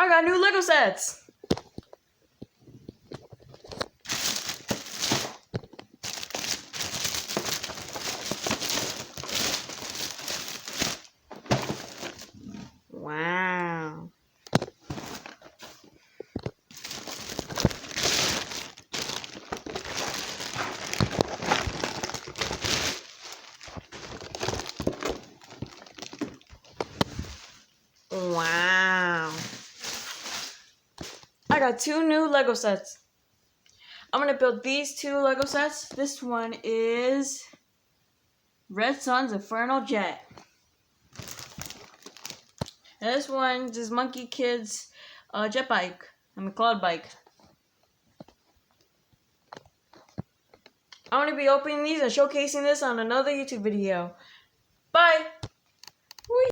I got new Lego sets! Wow. Wow. I got two new Lego sets. I'm gonna build these two Lego sets. This one is Red Sun's Infernal Jet. And this one is Monkey Kid's jet bike. Cloud bike. I'm gonna be opening these and showcasing this on another YouTube video. Bye!